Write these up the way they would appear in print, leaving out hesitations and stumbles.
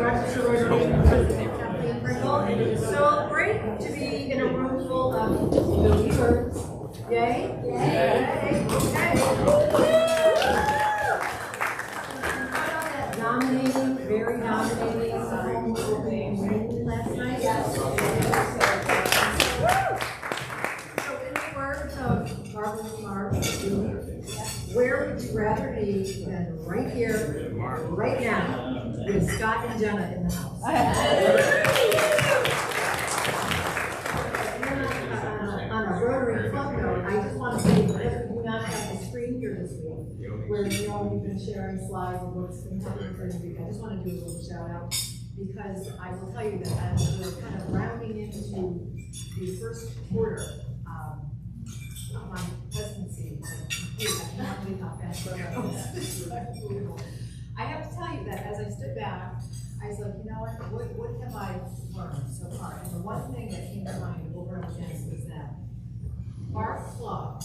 Rochester Rotary, and it is so great to be in a room full of believers. Yay? Yay! Okay. Dominating, very dominating home opening last night. So in the words of Barbara Mark, where would you rather be than right here, right now, with Scott and Jenna in the house? On a Rotary Club note, I just want to say, because we do not have the screen here this week, where we've been sharing slides of what's been happening for the week, I just want to do a little shout out, because I will tell you that as we're kind of rounding into the first quarter of my presidency, I cannot believe how fast it goes. I have to tell you that as I stood back, I was like, you know what have I learned so far? And the one thing that came to mind over and again was that our club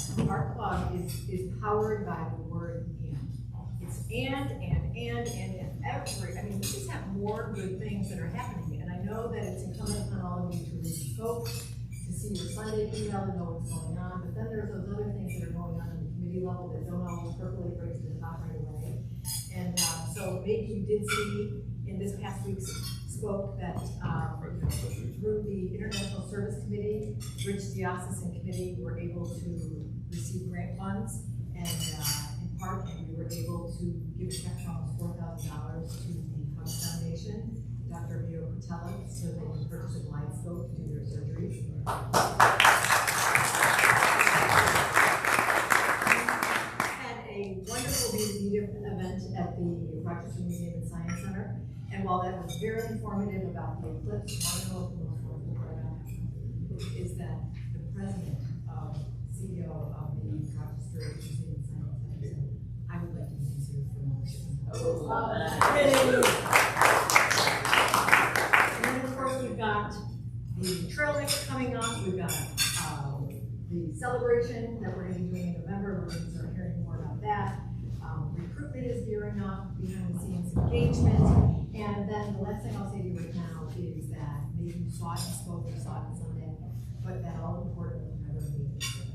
is powered by the word and. It's and every, I mean, we just have more good things that are happening. And I know that it's incumbent on all of you to read the scope, to see your Sunday email and know what's going on. But then there's those other things that are going on at the committee level that don't always percolate right to the top right away. And so maybe you did see in this past week's scope that through the International Service Committee, Rich Diocesan Committee were able to receive grant funds, and in part, we were able to give a check for almost $4,000 to the Hub Foundation, Dr. Cottrell, so they can purchase a blind scope to do their surgeries. Had a wonderful media event at the Rochester Museum and Science Center. And while that was very informative about the eclipse, one of the most wonderful part is that the president, CEO of the Rochester Museum and Science Center, I would like to be considered for membership. And then of course we've got the trail mix coming up. We've got the celebration that we're going to be doing in November. We're going to start hearing more about that. Recruitment is gearing up, behind the scenes engagement. And then the last thing I'll say to you right now is that maybe you saw it in spoke, you saw it in Sunday, but that all important will never be this way.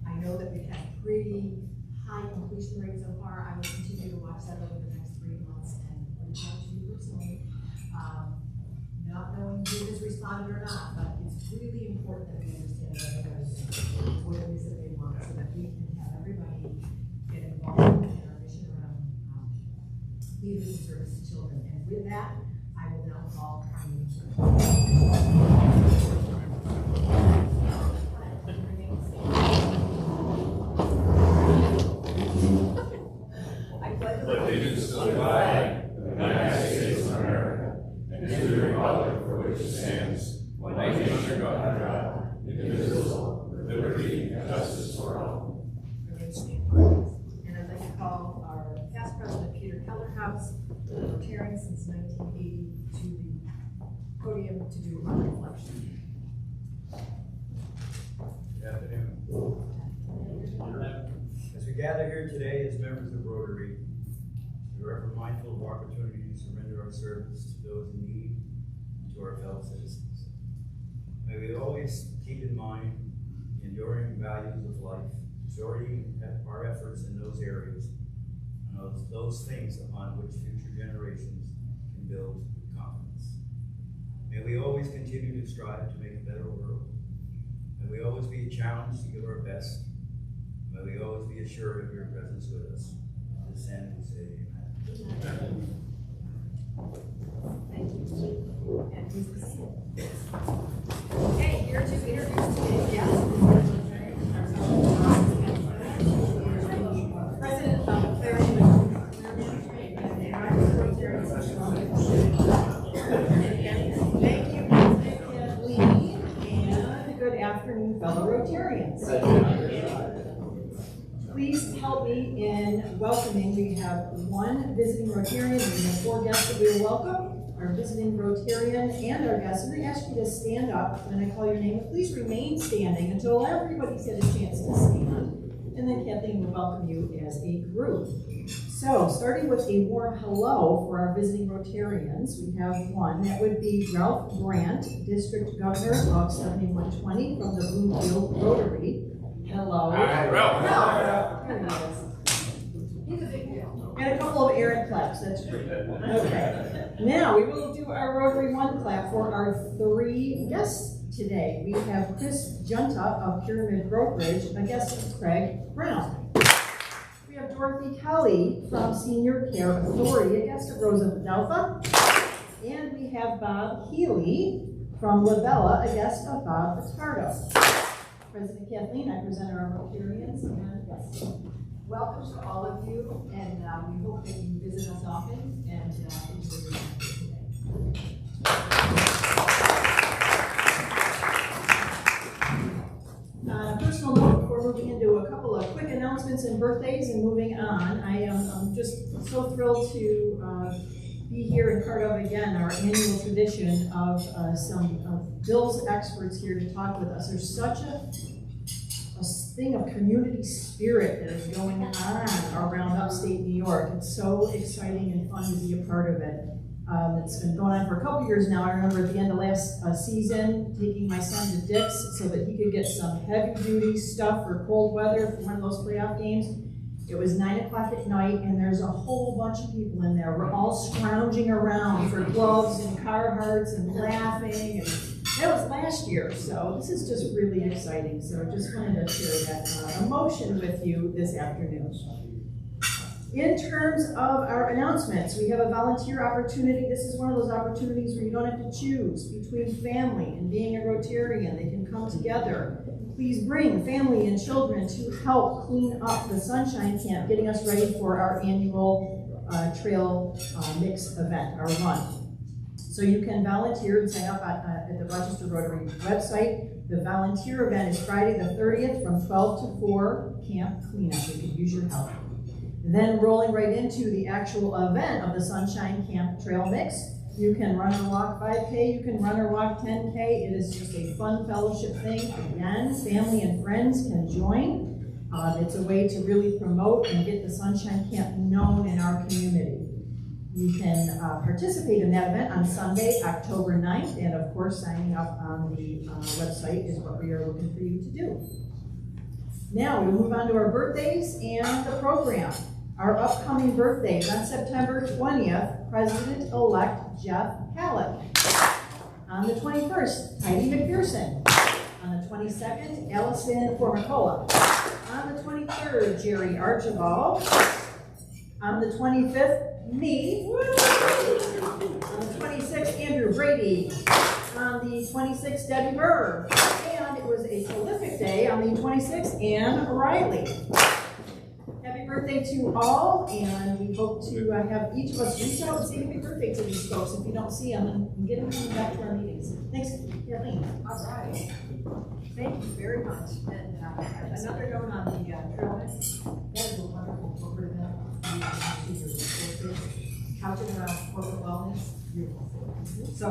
I know that we've had pretty high completion rate so far. I will continue to watch that over the next 3 months and reach out to you personally. Not knowing who has responded or not, but it's really important that we understand that everybody what it is that they want so that we can have everybody get involved in our mission around leaders and service to children. And with that, I will now call our meeting to I pledge allegiance to the flag of the United States of America and to the republic for which it stands, one nation under God, indivisible, with liberty and justice for all. And I'd like to call our past president, Peter Kellerhouse, retiring since 1980, to the podium to do our reflection. Good afternoon. As we gather here today as members of Rotary, we are ever mindful of opportunities to render our service to those in need and to our fellow citizens. May we always keep in mind the enduring values of life, exhorting our efforts in those areas and those things upon which future generations can build with confidence. May we always continue to strive to make a better world. May we always be challenged to give our best. May we always be assured of your presence with us. To this end, we say amen. Thank you. And please be seated. Okay, here to introduce today's guest, President of Clarion. Thank you, President Lee, and good afternoon, fellow Rotarians. Please help me in welcoming. We have one visiting Rotarian, we have 4 guests that we will welcome. Our visiting Rotarian and our guests. I'm going to ask you to stand up when I call your name. Please remain standing until everybody's had a chance to stand. And then Kathleen will welcome you as a group. So, starting with a warm hello for our visiting Rotarians, we have one. That would be Ralph Brandt, District Governor of 7120 from the Bloomfield Rotary. Hello. Hi, Ralph. There he is. He's a big deal. And a couple of errant claps, that's great. Okay. Now, we will do our Rotary One clap for our 3 guests today. We have Chris Junta of Pyramid Brokerage, a guest of Craig Brown. We have Dorothy Kelly from Senior Care Authority, a guest of Rosa Videlfa. And we have Bob Healy from Labella, a guest of Bob Pitardo. President Kathleen, I present our Rotarians and guests. Welcome to all of you, and we hope that you visit us often and enjoy your time today. Personal note before moving into a couple of quick announcements and birthdays and moving on. I'm just so thrilled to be here and part of again our annual tradition of some Bill's experts here to talk with us. There's such a thing of community spirit that is going on around upstate New York. It's so exciting and fun to be a part of it. It's been going on for a couple years now. I remember at the end of last season taking my son to Dick's so that he could get some heavy duty stuff for cold weather for one of those playoff games. It was 9 o'clock at night and there's a whole bunch of people in there. We're all scrounging around for gloves and Carhartts and laughing. And that was last year, so this is just really exciting. So just wanted to share that emotion with you this afternoon. In terms of our announcements, we have a volunteer opportunity. This is one of those opportunities where you don't have to choose between family and being a Rotarian. They can come together. Please bring family and children to help clean up the Sunshine Camp, getting us ready for our annual trail mix event, our run. So you can volunteer and sign up at the Rochester Rotary website. The volunteer event is Friday the 30th from 12 to 4, camp cleanup. We could use your help. Then rolling right into the actual event of the Sunshine Camp Trail Mix. You can run or walk 5K, you can run or walk 10K. It is just a fun fellowship thing. Again, family and friends can join. It's a way to really promote and get the Sunshine Camp known in our community. You can participate in that event on Sunday, October 9th, and of course signing up on the website is what we are looking for you to do. Now we'll move on to our birthdays and the program. Our upcoming birthdays on September 20th, President-elect Jeff Hallett. On the 21st, Heidi McPherson. On the 22nd, Allison Formicola. On the 23rd, Jerry Archibald. On the 25th, me. On the 26th, Andrew Brady. On the 26th, Debbie Burr. And it was a prolific day on the 26th, Anne Riley. Happy birthday to all, and we hope to have each of us reach out and say happy birthday to these folks if you don't see them and get them coming back to our meetings. Thanks, Kathleen. All right. Thank you very much. And another note on the trail mix. That is a wonderful corporate event. Couching around corporate wellness. Beautiful. So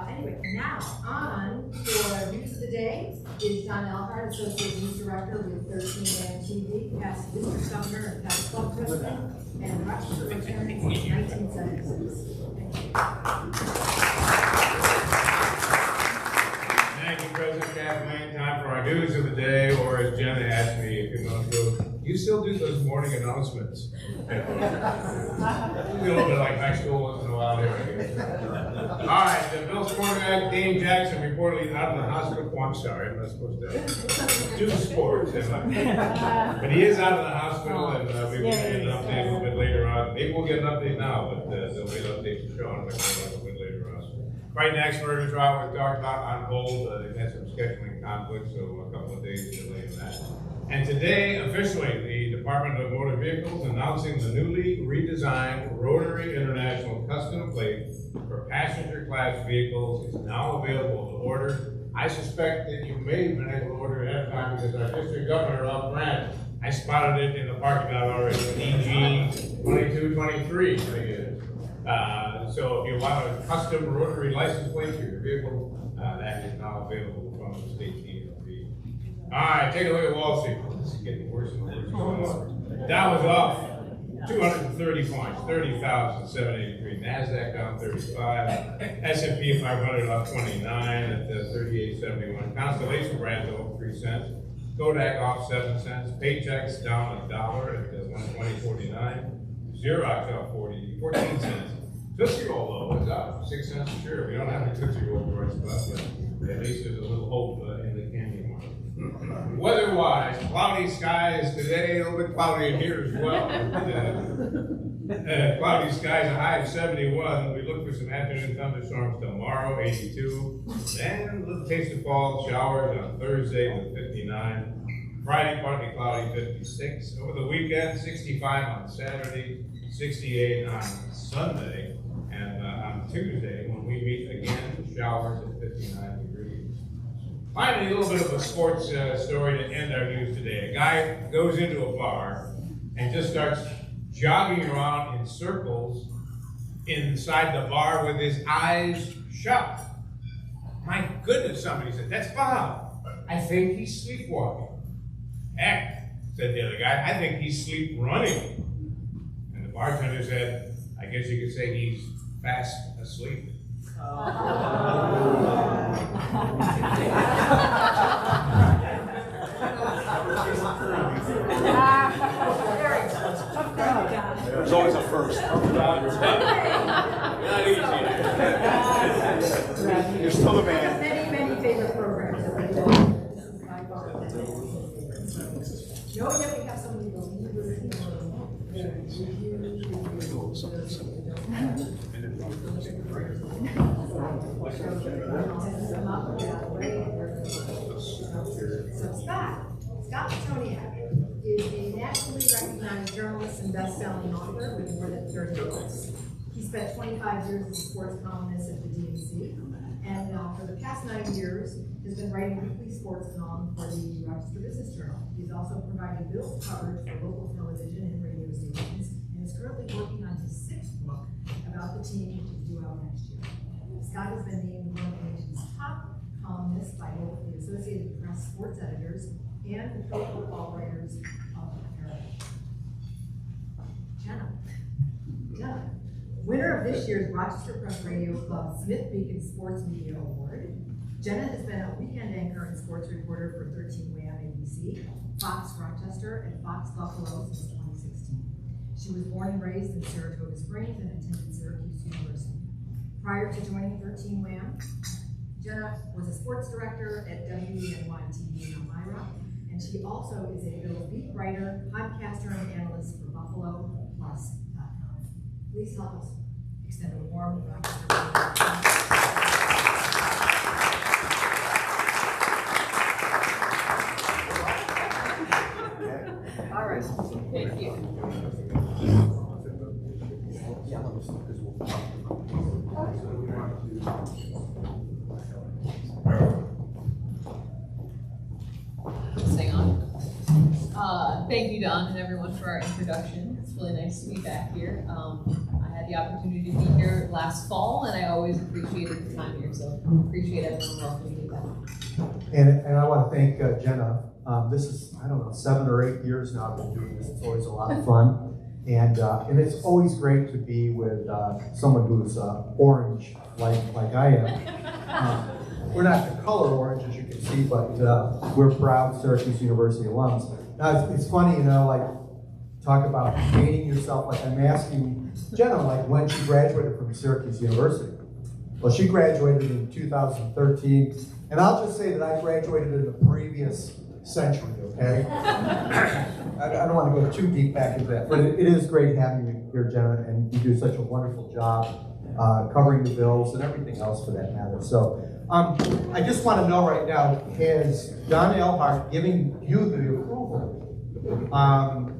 anyway, now on for news of the day is John Elhart, Associate News Director with 13 AM TV, past District Governor and past Club President, and Rochester Rotarian since 1976. Thank you, President Kathleen. Time for our news of the day, or as Jenna asked me a few months ago, you still do those morning announcements. A little bit like high school once in a while here, I guess. All right, the Bills quarterback, Dane Jackson, reportedly out of the hospital. Oh, I'm sorry, I'm not supposed to do sports, am I? But he is out of the hospital, and we will get an update a little bit later on. Maybe we'll get an update now, but there'll be an update to Sean a little bit later on. Right next murder trial we talked about on hold. They've had some scheduling conflicts, so a couple of days delay in that. And today, officially, the Department of Motor Vehicles announcing the newly redesigned Rotary International Custom Plate for passenger class vehicles is now available to order. I suspect that you may have been able to order it ahead of time because our district governor, Rob Brandt, I spotted it in the parking lot already, DG 2223, I think it is. So if you want a custom Rotary license plate for your vehicle, that is now available from the state DMV. All right, take a look at Wall Street. This is getting worse and worse. Dow was off 230 points, 30,783. NASDAQ down 35. S&P 500 up 29 at 38.71. Constellation Brands up 3 cents. Kodak off 7 cents. Paychex down $1 at 120.49. Xerox up 14 cents. Tootsie Roll though is up 6 cents a share. We don't have any Tootsie Roll price, but at least there's a little hope in the candy market. Weather-wise, cloudy skies today, a little bit cloudy in here as well. Cloudy skies, a high of 71. We look for some afternoon thunderstorms tomorrow, 82. And a little taste of fall showers on Thursday with 59. Friday, partly cloudy, 56. Over the weekend, 65 on Saturday, 68 on Sunday. And on Tuesday, when we meet again, showers at 59 degrees. Finally, a little bit of a sports story to end our news today. A guy goes into a bar and just starts jogging around in circles inside the bar with his eyes shut. My goodness, somebody said, that's Bob. I think he's sleepwalking. Heck, said the other guy, I think he's sleep running. And the bartender said, I guess you could say he's fast asleep. There's always a first. Not easy. You're still the man. Many favorite programs that we do. Know that we have some of those So Scott Pitoniak is a nationally recognized journalist and best-selling author with more than 30 books. He spent 25 years as a sports columnist at the DNC, and for the past 9 years has been writing weekly sports column for the Rochester Business Journal. He's also providing Bills coverage for local television and radio stations, and is currently working on his 6th book about the team, which is due out next year. Scott has been named one of the nation's top columnists by both the Associated Press sports editors and the Pro Football Writers of America. Jenna. Winner of this year's Rochester Press Radio Club Smith Beacon Sports Media Award. Jenna has been a weekend anchor and sports reporter for 13 WHAM ABC, Fox Rochester, and Fox Buffalo since 2016. She was born and raised in Saratoga Springs and attended Syracuse University. Prior to joining 13 WHAM, Jenna was a sports director at WNY-TV in Elmira, and she also is a Bills beat writer, podcaster, and analyst for BuffaloPlus.com. Please help us extend a warm Rochester. All right. Thank you. Stay on. Thank you, Don, and everyone for our introduction. It's really nice to be back here. I had the opportunity to be here last fall, and I always appreciated the time here, so appreciate everyone welcoming me back. And I want to thank Jenna. This is, I don't know, 7 or 8 years now I've been doing this. It's always a lot of fun. And it's always great to be with someone who's orange, like I am. We're not the color orange, as you can see, but we're proud Syracuse University alums. Now, it's funny, like, talk about dating yourself. Like, I'm asking Jenna, like, when she graduated from Syracuse University. Well, she graduated in 2013, and I'll just say that I graduated in the previous century, okay? I don't want to go too deep back into that, but it is great having you here, Jenna, and you do such a wonderful job covering the Bills and everything else for that matter. So I just want to know right now, has Don Elhart given you the approval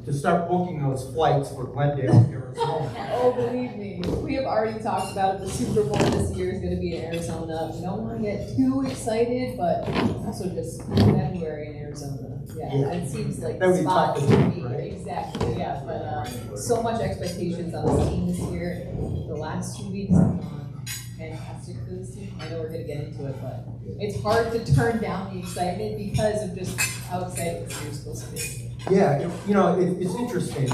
to start booking those flights for Glendale, Arizona? Oh, believe me, we have already talked about it. The Super Bowl this year is going to be in Arizona. We don't want to get too excited, but also just February in Arizona. Yeah. It seems like the spot to be. Right? Exactly, yeah. But so much expectations on this team this year. The last 2 weeks have gone fantastic for this team. I know we're going to get into it, but it's hard to turn down the excitement because of just how excited this year's supposed to be. Yeah, it's interesting.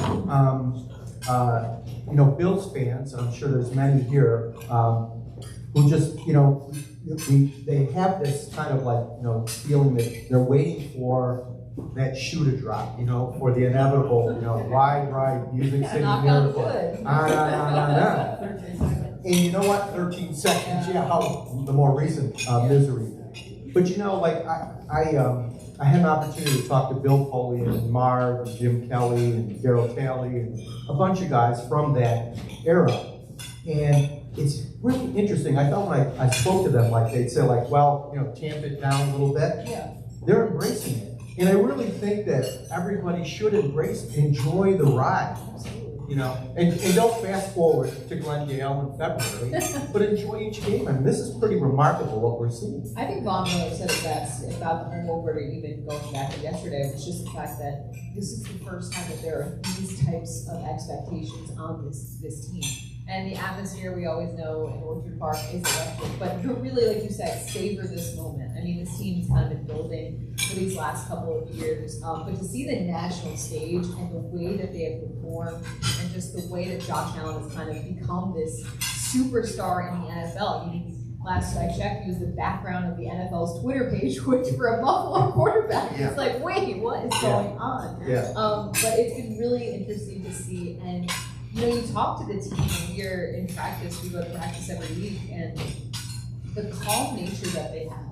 Bills fans, and I'm sure there's many here, who just, they have this kind of like, feeling that they're waiting for that shoe to drop, for the inevitable, wide right, music city Knock on miracle. wood. And you know what? 13 seconds, how the more recent misery. But I had an opportunity to talk to Bill Foley and Marv and Jim Kelly and Daryl Talley and a bunch of guys from that era. And it's really interesting. I thought when I spoke to them, like they'd say tamp it down a little bit. Yeah. They're embracing it. And I really think that everybody should enjoy the ride. And don't fast forward to Glendale in February, but enjoy each game. I mean, this is pretty remarkable what we're seeing. I think Von Miller said it best about the home opener, even going back to yesterday, was just the fact that this is the first time that there are these types of expectations on this team. And the atmosphere, we always know in Orchard Park is electric, but really, like you said, savor this moment. I mean, this team's kind of been building for these last couple of years, but to see the national stage and the way that they have performed, and just the way that Josh Allen has kind of become this superstar in the NFL. I mean, last I checked, he was the background of the NFL's Twitter page, which for a Buffalo quarterback, it's like, wait, what is going on? Yeah. But it's been really interesting to see, and you talk to the team when you're in practice, we go to practice every week, and the calm nature that they have.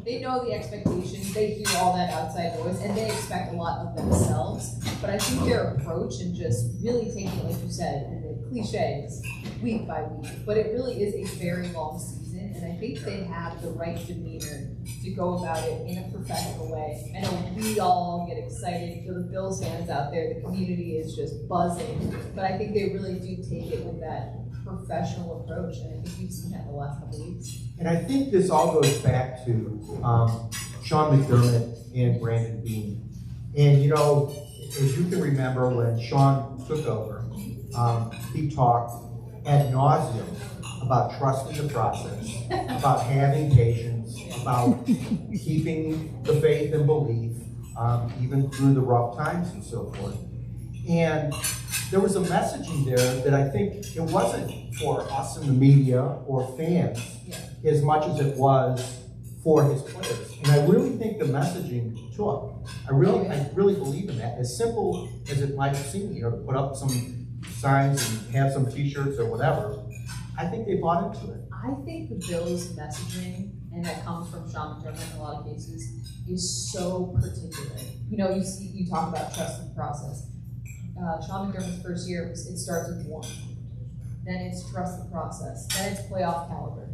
They know the expectations, they hear all that outside noise, and they expect a lot of themselves. But I think their approach and just really taking it, like you said, and the cliche is week by week, but it really is a very long season, and I think they have the right demeanor to go about it in a professional way. I know we all get excited, the Bills fans out there, the community is just buzzing, but I think they really do take it with that professional approach, and I think you've seen that in the last couple of weeks. And I think this all goes back to Sean McDermott and Brandon Beane. And as you can remember, when Sean took over, he talked ad nauseum about trusting the process, about having patience, about keeping the faith and belief, even through the rough times and so forth. And there was a messaging there that I think it wasn't for us in the media or fans as much as it was for his players. And I really think the messaging took. I really believe in that. As simple as it might seem, to put up some signs and have some t-shirts or whatever, I think they bought into it. I think the Bills' messaging, and that comes from Sean McDermott in a lot of cases, is so particular. You talk about trust the process. Sean McDermott's first year, it starts with one. Then it's trust the process. Then it's playoff caliber.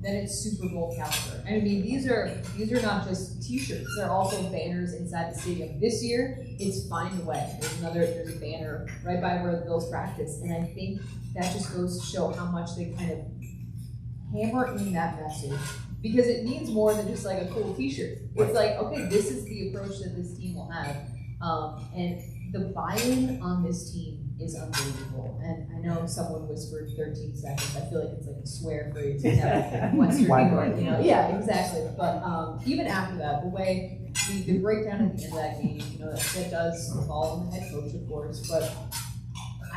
Then it's Super Bowl caliber. And I mean, these are not just T-shirts. They're also banners inside the stadium. This year, it's find a way. There's a banner right by where the Bills practice, and I think that just goes to show how much they kind of hammer in that message, because it means more than just like a cool T-shirt. It's like, okay, this is the approach that this team will have, and the buy-in on this team is unbelievable. And I know someone whispered 13 seconds. I feel like it's like a swear phrase in Western New York, Yeah, exactly. But even after that, the way the breakdown at the end of that game, that does fall on the head coach, of course, but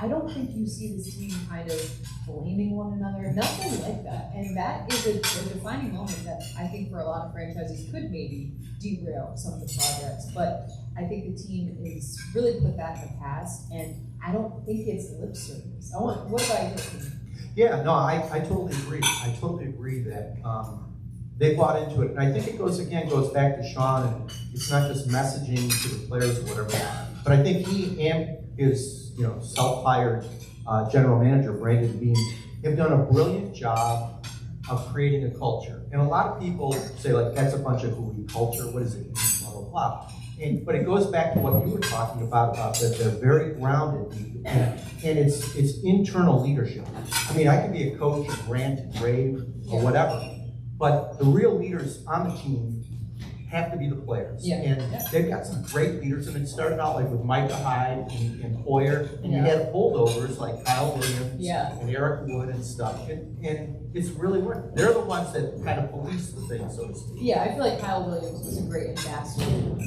I don't think you see this team kind of blaming one another, nothing like that. And that is a defining moment that I think for a lot of franchises could maybe derail some of the projects. But I think the team is really put that in the past, and I don't think it's lip service. What about your team? Yeah, no, I totally agree. I totally agree that they bought into it. And I think it goes back to Sean, and it's not just messaging to the players or whatever, but I think he and his self-hired general manager, Brandon Beane, have done a brilliant job of creating a culture. And a lot of people say, that's a bunch of hooey culture. What does it mean? Blah, blah, blah. But it goes back to what you were talking about that they're very grounded, and it's internal leadership. I mean, I can be a coach and rant and rave or whatever, but the real leaders on the team have to be the players. Yeah. And they've got some great leaders, and it started out with Micah Hyde and Hoyer, and you had holdovers like Kyle Williams and Eric Wood and stuff, and it's really worked. They're the ones that kind of police the thing, so to speak. Yeah, I feel like Kyle Williams was a great ambassador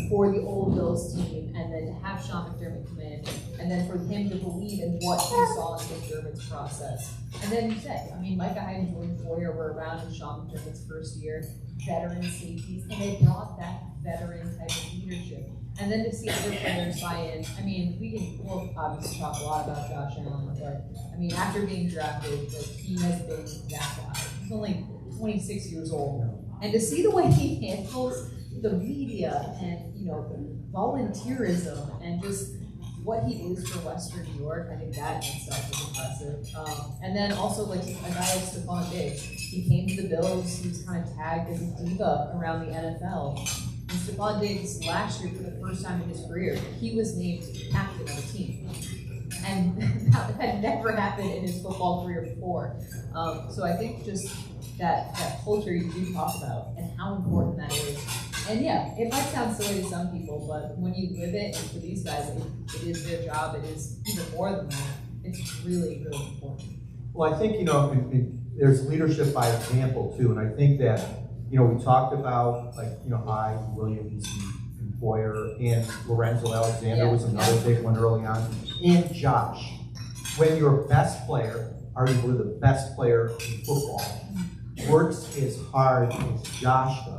for the old Bills team, and then to have Sean McDermott come in and then for him to believe in what he saw in McDermott's process. And then you said, I mean, Micah Hyde and Jordan Boyer were around in Sean McDermott's first year, veteran safeties, and they brought that veteran type of leadership. And then to see other players buy in, I mean, we'll obviously talk a lot about Josh Allen, but I mean, after being drafted, like, he has been that guy. He's only 26 years old. And to see the way he handles the media and, you know, volunteerism and just what he is for Western New York, I think that in itself is impressive. And then also, like, a guy like Stephon Diggs, he came to the Bills, he was kind of tagged as a diva around the NFL. And Stephon Diggs last year, for the first time in his career, he was named captain of a team. And that had never happened in his football career before. So I think just that culture you do talk about and how important that is. And yeah, it might sound silly to some people, but when you live it, and for these guys, it is their job, it is even more than that. It's really, really important. Well, I think, you know, there's leadership by example too, and I think that, you know, we talked about, like, you know, Hyde, Williams, and Boyer, and Lorenzo Alexander was another big one early on, and Josh. When your best player, arguably the best player in football, works as hard as Josh does,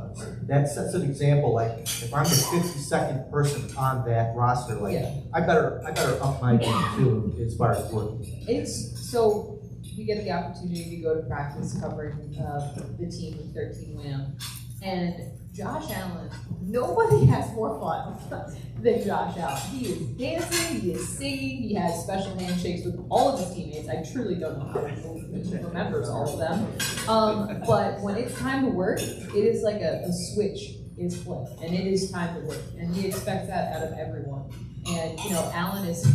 that sets an example. Like, if I'm the 52nd person on that roster, like, I better up my game too as far as working. So we get the opportunity to go to practice covering the team with 13 Wham, and Josh Allen, nobody has more fun than Josh Allen. He is dancing, he is singing, he has special handshakes with all of his teammates. I truly don't know how he remembers all of them. But when it's time to work, it is like a switch is flipped, and it is time to work. And he expects that out of everyone. And, you know, Allen is,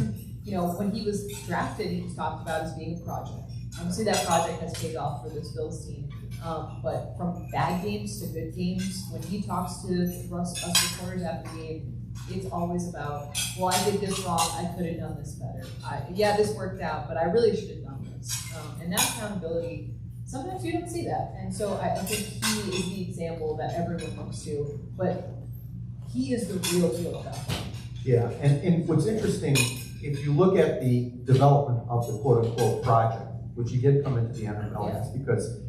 you know, when he was drafted, he was talked about as being a project. Obviously, that project has paid off for this Bills team. But from bad games to good games, when he talks to us reporters after the game, it's always about, well, I did this wrong, I could have done this better. This worked out, but I really should have done this. And that accountability, sometimes you don't see that. And so I think he is the example that everyone looks to, but he is the real deal about that. Yeah, and what's interesting, if you look at the development of the quote-unquote project, which he did come into the NFL, that's because,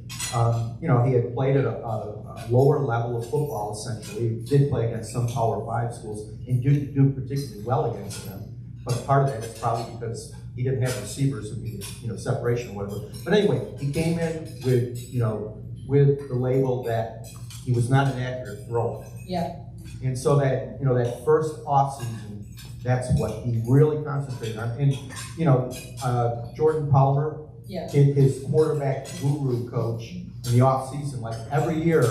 you know, he had played at a lower level of football, essentially. He did play against some Power 5 schools and didn't do particularly well against them. But part of that is probably because he didn't have receivers who needed, you know, separation or whatever. But anyway, he came in with, you know, with the label that he was not an accurate thrower. Yeah. And so that, you know, that first offseason, that's what he really concentrated on. And, you know, Jordan Palmer, his quarterback guru coach in the offseason, like every year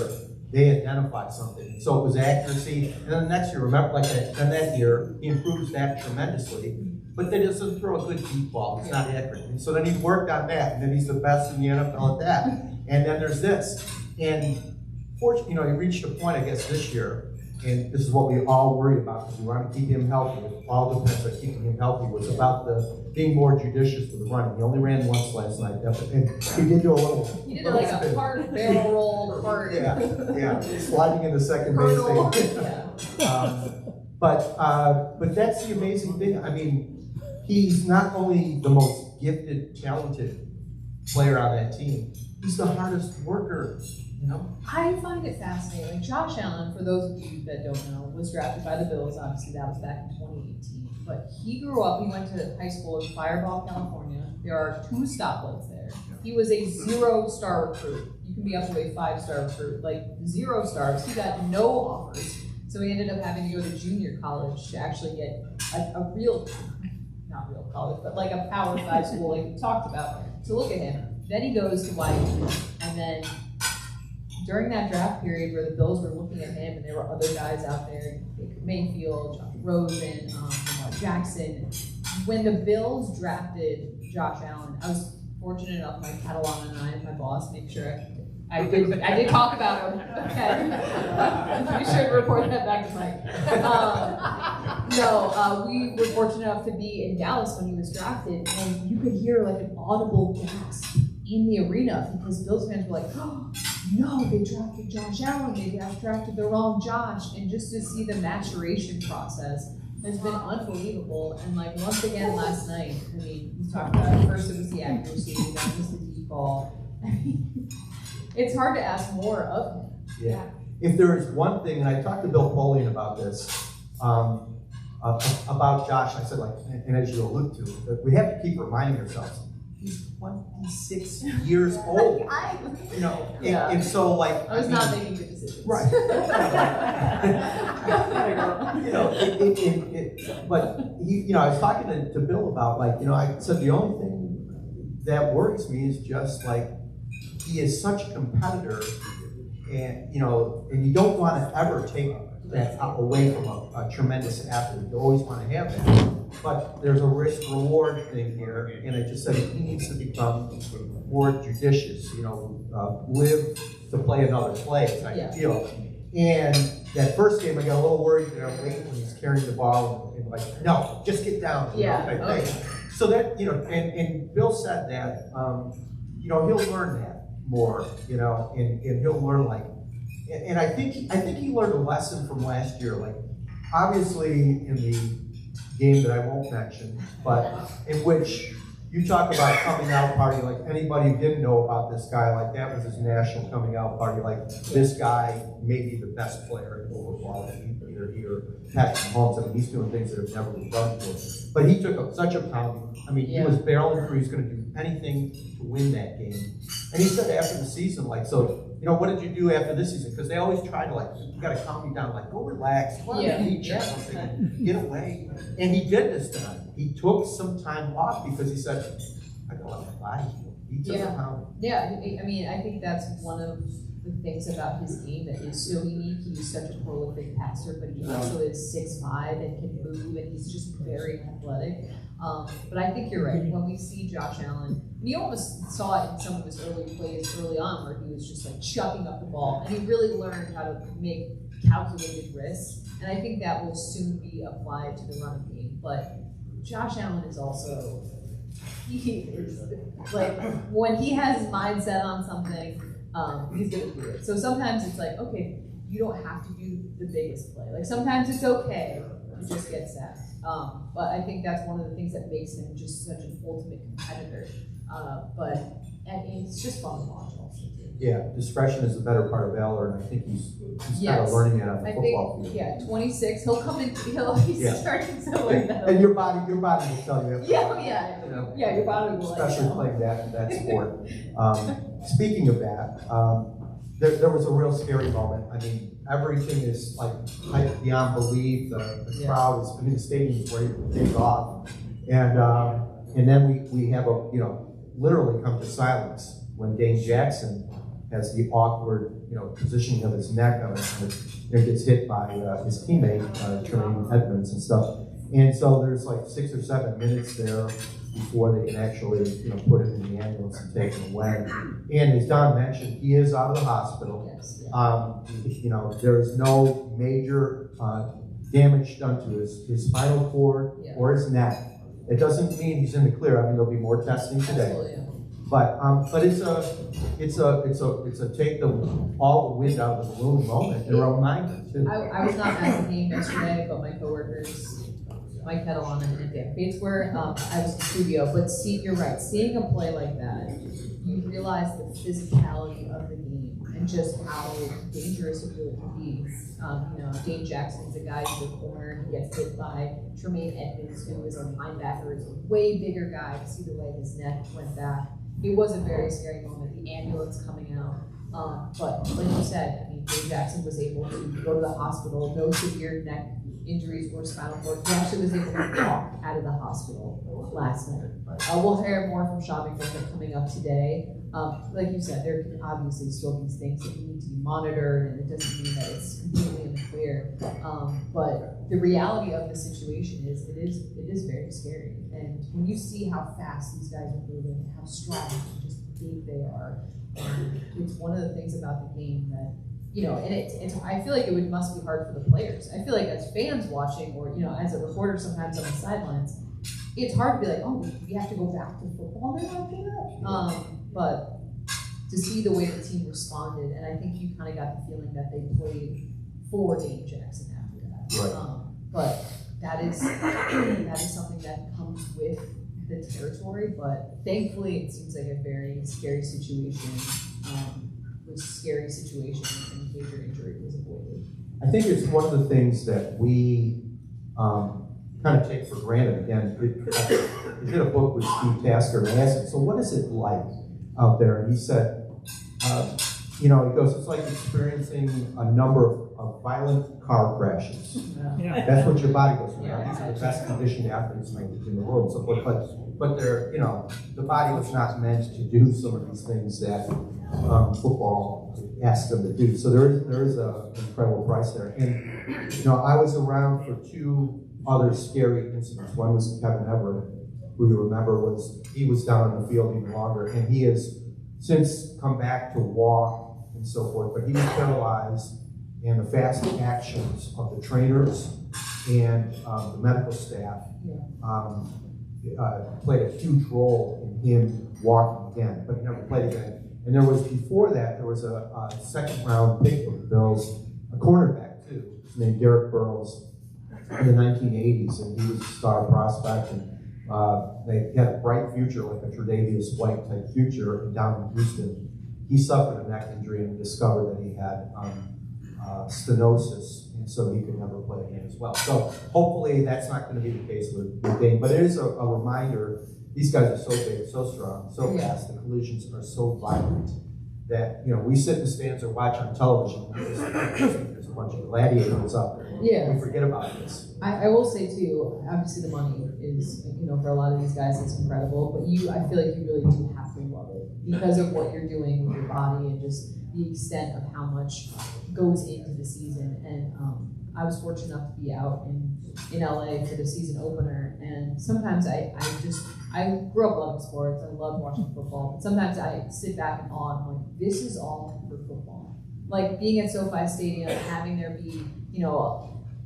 they identified something. And so it was accuracy. And then the next year, remember, like that year, he improves that tremendously. But then he doesn't throw a good deep ball. It's not accurate. And so then he worked on that, and then he's the best in the NFL at that. And then there's this. And fortunately, you know, he reached a point, I guess, this year, and this is what we all worry about because we want to keep him healthy. All depends on keeping him healthy. Was about being more judicious with the running. He only ran once last night, and he did do a little. He did like a hard barrel roll, hard. Yeah, sliding into second base. But that's the amazing thing. I mean, he's not only the most gifted, talented player on that team. He's the hardest worker. You know? I find it fascinating. Like Josh Allen, for those of you that don't know, was drafted by the Bills. Obviously, that was back in 2018. But he grew up, he went to high school in Fireball, California. There are 2 stoplights there. He was a 0-star recruit. You can be up to a 5-star recruit. Like 0 stars. He got no offers. So he ended up having to go to junior college to actually get a real, not real college, but like a Power 5 school like we talked about. So look at him. Then he goes to Wyoming, and then during that draft period where the Bills were looking at him and there were other guys out there, Baker Mayfield, Josh Rosen, Lamar Jackson, when the Bills drafted Josh Allen, I was fortunate enough, my Catalan and I, my boss, make sure I did talk about him. Okay. Be sure to report that back to Mike. We were fortunate enough to be in Dallas when he was drafted, and you could hear like an audible gasp in the arena because Bills fans were like, oh, no, they drafted Josh Allen, they drafted the wrong Josh. And just to see the maturation process has been unbelievable. And like once again last night, I mean, we talked about it. First it was the accuracy, then it was the deep ball. I mean, it's hard to ask more of him. Yeah. If there is one thing, and I talked to Bill Polian about this, about Josh, I said, like, and as you allude to, that we have to keep reminding ourselves, he's 26 years old. You know, Yeah. and so like I was not making good decisions. Right. You know, but you know, I was talking to Bill about, like, you know, I said the only thing that worries me is just like he is such a competitor, and you know, and you don't want to ever take that away from a tremendous athlete. You always want to have that. But there's a risk-reward thing here, and I just said he needs to become more judicious, you know, live to play another play type deal. And that first game, I got a little worried there late when he's carrying the ball and like, no, just get down. Yeah. Type thing. So that, you know, and Bill said that, you know, he'll learn that more, you know, and he'll learn like, and I think he learned a lesson from last year. Like, obviously in the game that I won't mention, but in which you talk about coming out party, like anybody who didn't know about this guy, like that was his national coming out party. Like, this guy may be the best player in football, either he or Patrick Mahomes. I mean, he's doing things that have never been done before. But he took such a pounding. I mean, he was barreling through. He's going to do anything to win that game. And he said after the season, like, so, you know, what did you do after this season? Because they always try to, like, you got to calm me down, like, go relax, go on the beach or something, get away. And he did this time. He took some time off because he said, I don't want my body heal. He took a pound. Yeah, I mean, I think that's one of the things about his game that is so unique. He's such a prolific passer, but he also is 6'5" and can move, and he's just very athletic. But I think you're right. When we see Josh Allen, and you almost saw it in some of his early plays early on where he was just like chucking up the ball, and he really learned how to make calculated risks. And I think that will soon be applied to the running game. But Josh Allen is also, he is like, when he has his mindset on something, he's gonna do it. So sometimes it's like, okay, you don't have to do the biggest play. Like, sometimes it's okay to just get sacked. But I think that's one of the things that makes him just such an ultimate competitor. And it's just fun to watch also too. Yeah, discretion is the better part of valor, and I think he's kind of learning it on the football field. Yeah, 26, he'll come in, he's starting to learn that. And your body will tell you. Yeah. You know, Yeah, your body will. especially playing that sport. Speaking of that, there was a real scary moment. I mean, everything is like hyped beyond belief. The crowd is, I mean, the stadium is ready to take off, and then we have a, you know, literally come to silence when Dane Jackson has the awkward, you know, positioning of his neck on it, and it gets hit by his teammate, Tremaine Edmonds and stuff. And so there's like 6 or 7 minutes there before they can actually, you know, put him in the ambulance and take him away. And as Don mentioned, he is out of the hospital. You know, there's no major damage done to his spinal cord or his neck. It doesn't mean he's in the clear. I mean, there'll be more testing today. Absolutely. But it's a take all the wind out of the balloon moment and a reminder too. I was not at the game yesterday, but my coworkers, Mike Kettle and Dan Bates were. I was in the studio, but you're right. Seeing a play like that, you realize the physicality of the game and just how dangerous it really can be. You know, Dane Jackson's a guy who's a corner. He gets hit by Tremaine Edmonds, who is a linebacker, is a way bigger guy. To see the way his neck went back, it was a very scary moment. The ambulance coming out. But like you said, I mean, Dane Jackson was able to go to the hospital, no severe neck injuries or spinal cord. He actually was able to walk out of the hospital last night. We'll hear more from Shavik coming up today. Like you said, there can obviously still be things that need to be monitored, and it doesn't mean that it's completely in the clear. But the reality of the situation is, it is very scary. And when you see how fast these guys are moving, and how strong and just big they are, it's one of the things about the game that, you know, and it's I feel like it must be hard for the players. I feel like as fans watching, or, you know, as a reporter sometimes on the sidelines, it's hard to be like, oh, we have to go back to football now after that. But to see the way the team responded, and I think you kind of got the feeling that they played for Dane Jackson after that. Right. But that is something that comes with the territory, but thankfully it seems like a very scary situation, and major injury was avoided. I think it's one of the things that we kind of take for granted. Again, he did a book with Steve Tasker, and I asked him, so what is it like out there? And he said, he goes, it's like experiencing a number of violent car crashes. Yeah. That's what your body goes through. These are the best conditioned athletes in the world. So, but they're, the body was not meant to do some of these things that football asks them to do. So there is an incredible price there. And I was around for two other scary incidents. One was Kevin Everett, who you remember he was down on the field even longer, and he has since come back to walk and so forth, but he was paralyzed, and the fast actions of the trainers and the medical staff played a huge role in him walking again, but he never played again. And before that, there was a second round pick of the Bills, a cornerback too, named Derek Burrows in the 1980s, and he was a star prospect, and they had a bright future, like a Tre'Davious White type future down in Houston. He suffered a neck injury and discovered that he had stenosis, and so he could never play again as well. So hopefully that's not going to be the case with Dane, but it is a reminder. These guys are so big, so strong, so fast. The collisions are so violent that we sit in the stands or watch on television. There's a bunch of gladiators up there. Yeah. We forget about this. I will say too, obviously the money is, for a lot of these guys it's incredible, but I feel like you really do have to love it because of what you're doing with your body and just the extent of how much goes into the season. And I was fortunate enough to be out in LA for the season opener, and sometimes I grew up loving sports, I love watching football, but sometimes I sit back in awe and I'm like, this is all for football. Like being at SoFi Stadium, having there be,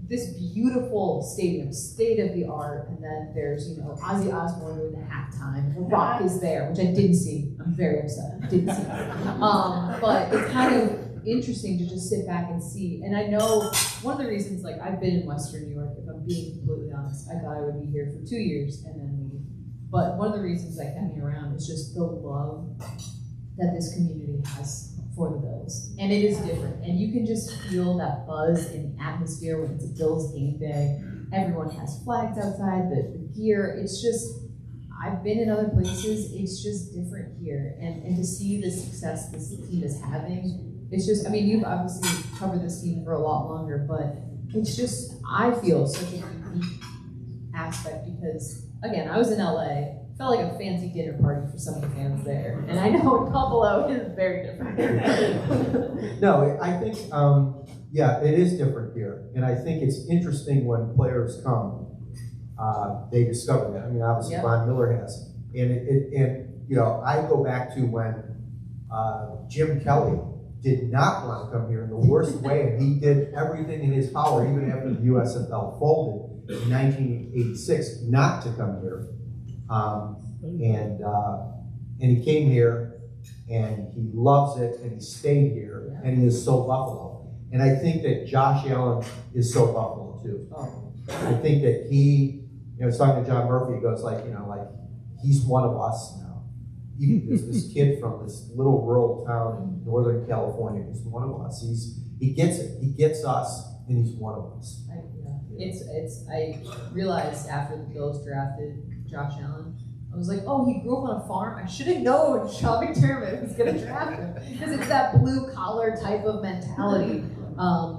this beautiful stadium, state of the art, and then there's, Ozzy Osbourne doing the halftime. The Rock is there, which I didn't see. I'm very upset. I didn't see it. But it's kind of interesting to just sit back and see. And I know one of the reasons, like I've been in Western New York, if I'm being completely honest, I thought I would be here for 2 years and then leave. But one of the reasons I kept me around is just the love that this community has for the Bills. And it is different. And you can just feel that buzz in the atmosphere when it's a Bills game day. Everyone has flags outside, the gear. It's just, I've been in other places, it's just different here. And to see the success this team is having, it's just, you've obviously covered this team for a lot longer, but it's just, I feel such a unique aspect because, again, I was in LA, felt like a fancy dinner party for some of the fans there. And I know in Buffalo it is very different. No, I think, it is different here. And I think it's interesting when players come, they discover that. Obviously Von Miller has. And I go back to when Jim Kelly did not want to come here in the worst way. And he did everything in his power, even after the USFL folded in 1986, not to come here. And he came here, and he loves it, and he stayed here, and he is so Buffalo. And I think that Josh Allen is so Buffalo too. I think that I was talking to John Murphy. He goes like he's one of us now. There's this kid from this little rural town in Northern California. He's one of us. He gets it. He gets us, and he's one of us. I realized after the Bills drafted Josh Allen, I was like, oh, he grew up on a farm. I should have known Sean McDermott was going to draft him because it's that blue collar type of mentality. I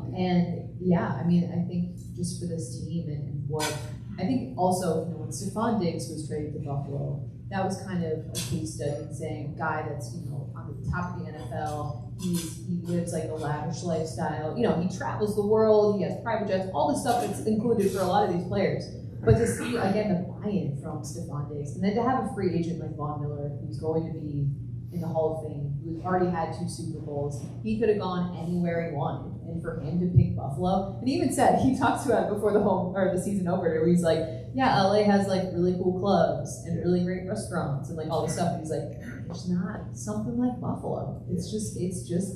think just for this team and what I think also, when Stephon Diggs was traded to Buffalo, that was kind of a case study in saying a guy that's on the top of the NFL. He lives like a lavish lifestyle. He travels the world. He has private jets. All the stuff that's included for a lot of these players. But to see, again, the buy-in from Stephon Diggs, and then to have a free agent like Von Miller, who's going to be in the Hall of Fame, who's already had 2 Super Bowls, he could have gone anywhere he wanted. And for him to pick Buffalo, and he even said, he talked about it before the season opener, where he's like, yeah, LA has like really cool clubs and really great restaurants and like all this stuff. And he's like, there's not something like Buffalo. It's just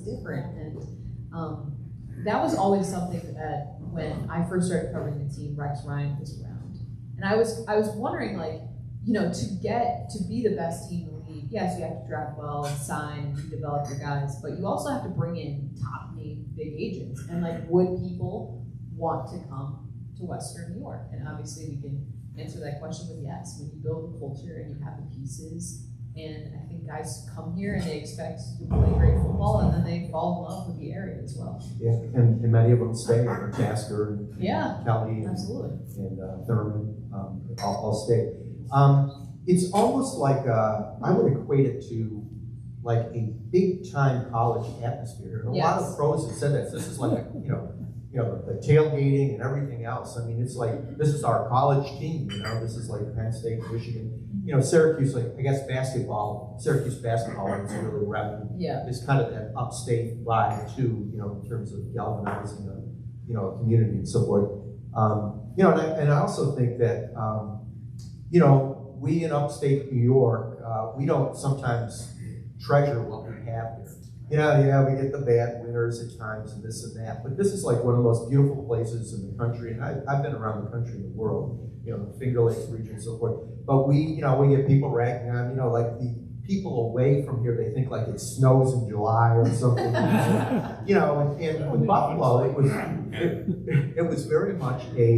different. And that was always something that when I first started covering the team, Rex Ryan was around. And I was wondering, like, you know, to be the best team in the league, yes, you have to draft well and sign and redevelop your guys, but you also have to bring in top name big agents. And like, would people want to come to Western New York? And obviously we can answer that question with yes. When you build a culture and you have the pieces, and I think guys come here and they expect to play great football, and then they fall in love with the area as well. Yeah, and many of them stay, Tasker and Kelly and, Absolutely. and Thurman, all stay. It's almost like, I would equate it to like a big time college atmosphere. And a lot of pros have said that. This is like, you know, the tailgating and everything else. I mean, it's like, this is our college team, you know, this is like Penn State, Michigan. You know, Syracuse, like, I guess Syracuse basketball is really revving. Yeah. It's kind of that upstate vibe too, you know, in terms of galvanizing a community and so forth. You know, and I also think that, you know, we in upstate New York, we don't sometimes treasure what we have here. You know, yeah, we get the bad winters at times and this and that, but this is like one of the most beautiful places in the country, and I've been around the country and the world, you know, the Finger Lakes region and so forth, but we get people ragging on, you know, like the people away from here, they think like it snows in July or something, you know, and with Buffalo, it was very much a,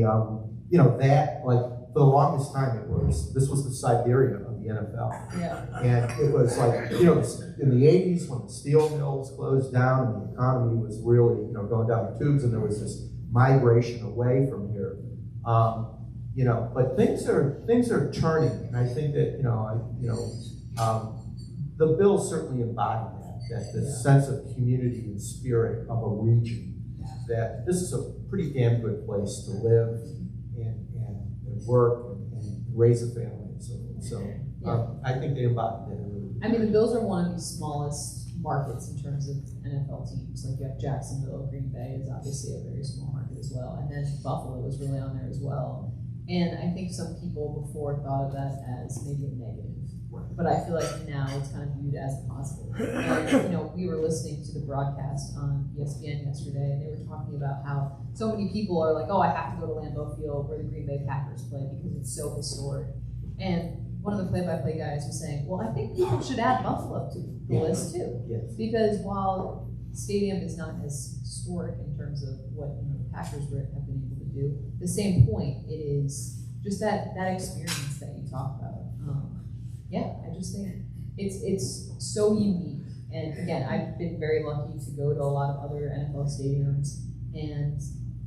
you know, that, like, for the longest time this was the Siberia of the NFL. Yeah. And it was like, you know, in the 80s when the steel mills closed down and the economy was really, you know, going down the tubes, and there was this migration away from here. You know, but things are turning, and I think that, the bill certainly embodied that this sense of community and spirit of a region, that this is a pretty damn good place to live and work and raise a family and so forth. So I think they embodied that. I mean, the Bills are one of the smallest markets in terms of NFL teams. Like, you have Jacksonville, Green Bay is obviously a very small market as well, and then Buffalo was really on there as well. And I think some people before thought of that as maybe a negative, but I feel like now it's kind of viewed as a positive. And, you know, we were listening to the broadcast on ESPN yesterday, and they were talking about how so many people are like, oh, I have to go to Lambeau Field where the Green Bay Packers play because it's so historic. And one of the play-by-play guys was saying, well, I think people should add Buffalo to the list too. Yes. Because while the stadium is not as historic in terms of what, you know, the Packers have been able to do, at the same point, it is just that experience that you talk about. I just think it's so unique. And again, I've been very lucky to go to a lot of other NFL stadiums, and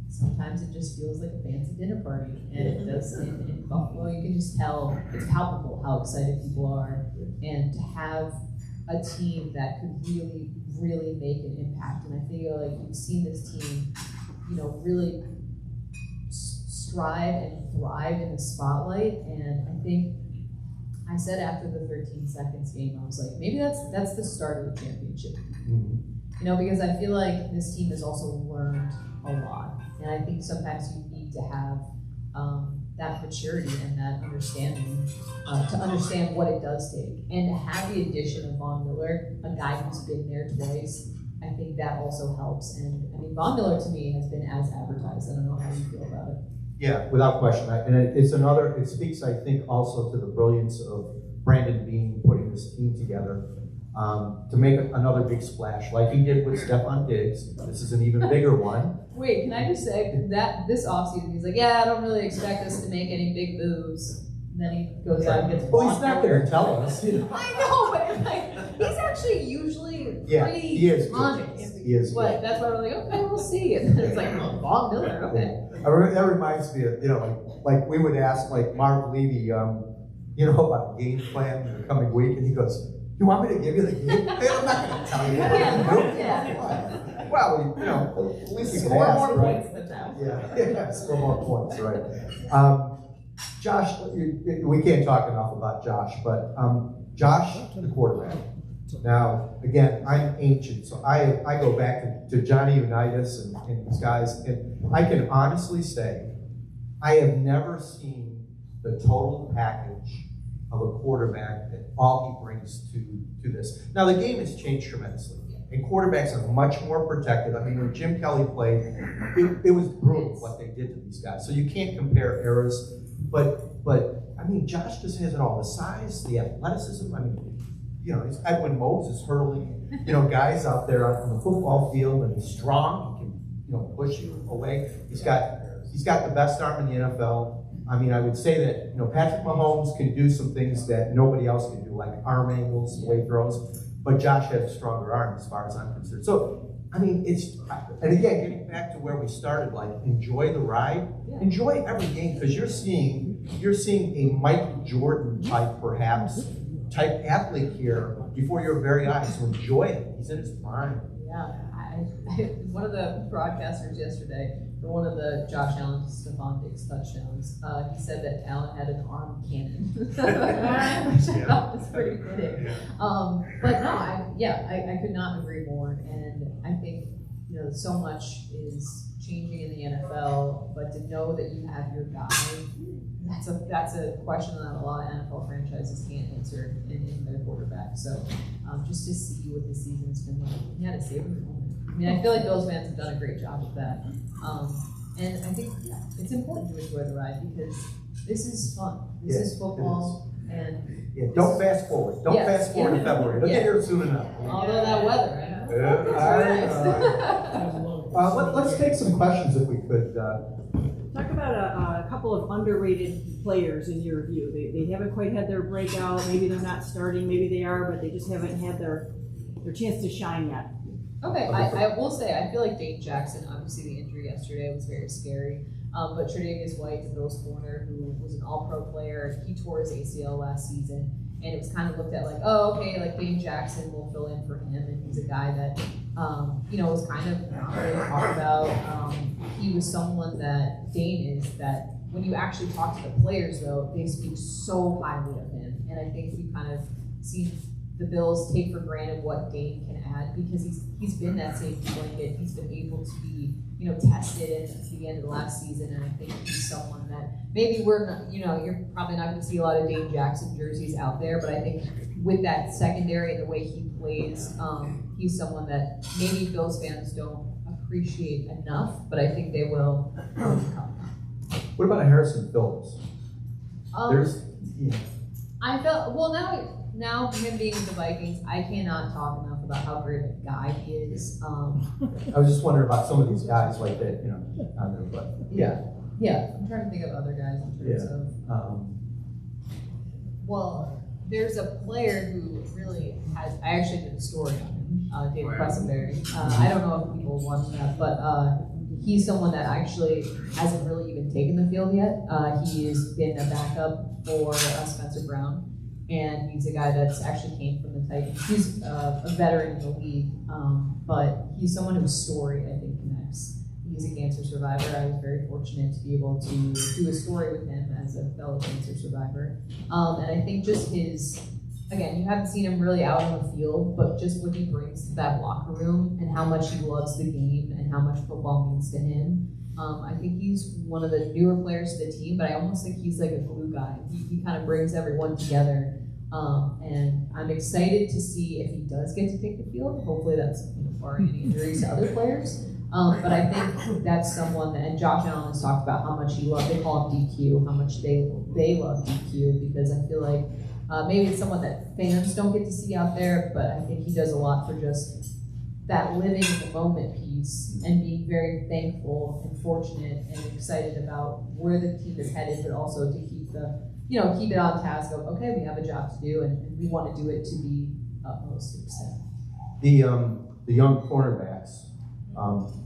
sometimes it just feels like a fancy dinner party. And it does in Buffalo, you can just tell it's palpable how excited people are. And to have a team that could really, really make an impact. And I feel like you've seen this team, you know, really strive and thrive in the spotlight. And I think I said after the 13 seconds game, I was like, maybe that's the start of the championship. Mm-hmm. You know, because I feel like this team has also learned a lot. And I think sometimes you need to have that maturity and that understanding to understand what it does take. And to have the addition of Von Miller, a guy who's been there twice, I think that also helps. And I mean, Von Miller to me has been as advertised. I don't know how you feel about it. Yeah, without question. It speaks, I think, also to the brilliance of Brandon Beane putting this team together to make another big splash, like he did with Stephon Diggs. This is an even bigger one. Wait, can I just say that this offseason, he's like, yeah, I don't really expect us to make any big moves. And then he goes out and gets Well, he's not going to tell us. I know, but like, he's actually usually pretty he is honest. He is. But that's why we're like, okay, we'll see. And then it's like, oh, Von Miller, okay. That reminds me of, you know, like we would ask like Mark Levy, you know, about a game plan for the coming week, and he goes, "You want me to give you the game plan? I'm not going to tell you." Yeah. Well, you know, at least we can score ask, more right? points than that. Yeah, score more points, right? Josh, we can't talk enough about Josh, but Josh, the quarterback. Now, again, I'm ancient, so I go back to Johnny Unitas and these guys, and I can honestly say I have never seen the total package of a quarterback that all he brings to this. Now, the game has changed tremendously. and quarterbacks are much more protected. I mean, when Jim Kelly played, it was brutal what they did to these guys. So you can't compare eras, but I mean, Josh just has it all: the size, the athleticism. I mean, you know, he's Edwin Moses hurling, you know, guys out there on the football field, and he's strong. He can, you know, push you away. He's got the best arm in the NFL. I mean, I would say that, you know, Patrick Mahomes can do some things that nobody else can do, like arm angles, the way he throws. But Josh has a stronger arm as far as I'm concerned. So, I mean, and again, getting back to where we started, like, enjoy the ride, enjoy every game, because you're seeing a Michael Jordan type, perhaps, type athlete here before your very eyes. So enjoy it. He's in his prime. Yeah, one of the broadcasters yesterday, for one of the Josh Allen to Stephon Diggs touchdowns, he said that Allen had an arm cannon, which I thought was pretty fitting. But no, I could not agree more. And I think, you know, so much is changing in the NFL, but to know that you have your guy, that's a question that a lot of NFL franchises can't answer in their quarterback. So just to see what the season's been like, yeah, to savor the moment. I mean, I feel like Bills fans have done a great job with that. And I think it's important to enjoy the ride because this is fun. This is football. And don't fast forward. Don't fast forward to February. They'll get here soon enough. Although that weather, let's take some questions if we could. Talk about a couple of underrated players in your view. They haven't quite had their breakout. Maybe they're not starting. Maybe they are, but they just haven't had their chance to shine yet. Okay, I will say, I feel like Dane Jackson, obviously the injury yesterday was very scary. But Tre'Davious White, the Bills corner, who was an all-pro player, he tore his ACL last season. And it was kind of looked at like, oh, okay, like Dane Jackson will fill in for him. And he's a guy that, you know, was kind of not really talked about. He was someone that Dane is that when you actually talk to the players, though, they speak so highly of him. And I think we've kind of seen the Bills take for granted what Dane can add because he's been that safety blanket. He's been able to be, you know, tested at the end of the last season, and I think he's someone that maybe we're not, you know, you're probably not going to see a lot of Dane Jackson jerseys out there, but I think with that secondary and the way he plays, he's someone that maybe Bills fans don't appreciate enough, but I think they will come. What about a Harrison Phillips? I felt now him being with the Vikings, I cannot talk enough about how great a guy he is. I was just wondering about some of these guys like that, you know, on there, but yeah. I'm trying to think of other guys in terms of. Well, there's a player who really has. I actually did a story on him, David Quessenberry. I don't know if people watch that, but he's someone that actually hasn't really even taken the field yet. He has been a backup for Spencer Brown. And he's a guy that's actually came from the Titans. He's a veteran in the league, but he's someone whose story, I think, connects. He's a cancer survivor. I was very fortunate to be able to do a story with him as a fellow cancer survivor. And I think just again, you haven't seen him really out on the field, but just what he brings to that locker room and how much he loves the game and how much football means to him. I think he's one of the newer players to the team, but I almost think he's like a glue guy. He kind of brings everyone together. And I'm excited to see if he does get to take the field. Hopefully that's barring any injuries to other players. But I think that's someone that, and Josh Allen has talked about how much he loves, they call him DQ, how much they love DQ, because I feel like maybe it's someone that fans don't get to see out there, but I think he does a lot for just that living in the moment piece and being very thankful and fortunate and excited about where the team is headed, but also to keep keep it on task of, okay, we have a job to do and we want to do it to the utmost extent. The young cornerbacks,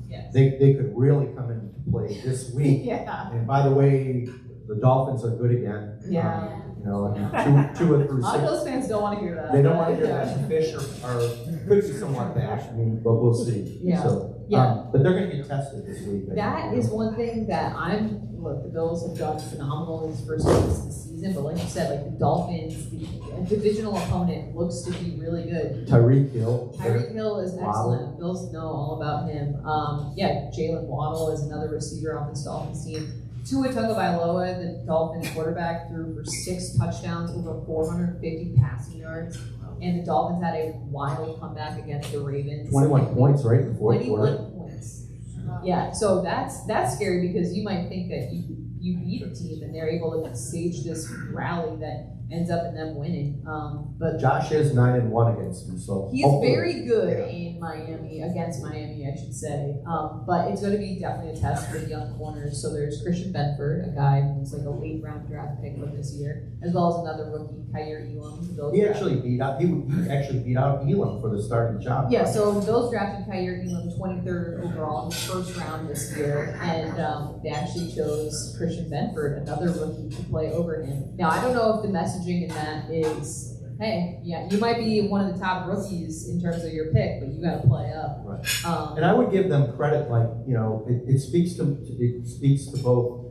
yes. they could really come into play this week. Yeah. And by the way, the Dolphins are good again. Yeah. Two or through A lot of six. those fans don't want to hear that. They don't want to hear that. The Fish could be somewhat back. I mean, but we'll see. Yeah. So, yeah. But they're going to get tested this week. That is one thing that look, the Bills have done phenomenal in these first weeks of the season, but like you said, like the Dolphins, the divisional opponent looks to be really good. Tyreek Hill. Tyreek Hill is excellent. Bills know all about him. Jalen Waddle is another receiver on this Dolphins team. Tua Tagovailoa, the Dolphins quarterback, threw for 6 touchdowns, over 450 passing yards. and the Dolphins had a wild comeback against the Ravens. 21 points, right, in the fourth quarter. 21 points. Yeah, so that's scary because you might think that you beat a team and they're able to stage this rally that ends up in them winning. But Josh is 9-1 against him, so he's hopefully- very good yeah. in Miami, against Miami, I should say. But it's going to be definitely a test for the young corners. So there's Christian Benford, a guy who's like a late round draft pick from this year, as well as another rookie, Kyrie Elam. He actually beat out Elam for the starting job. Yeah, so the Bills drafted Kyrie Elam 23rd overall in the first round this year, and they actually chose Christian Benford, another rookie, to play over him. Now, I don't know if the messaging in that is, hey, yeah, you might be one of the top rookies in terms of your pick, but you got to play up. Right. And I would give them credit, like, you know, it speaks to both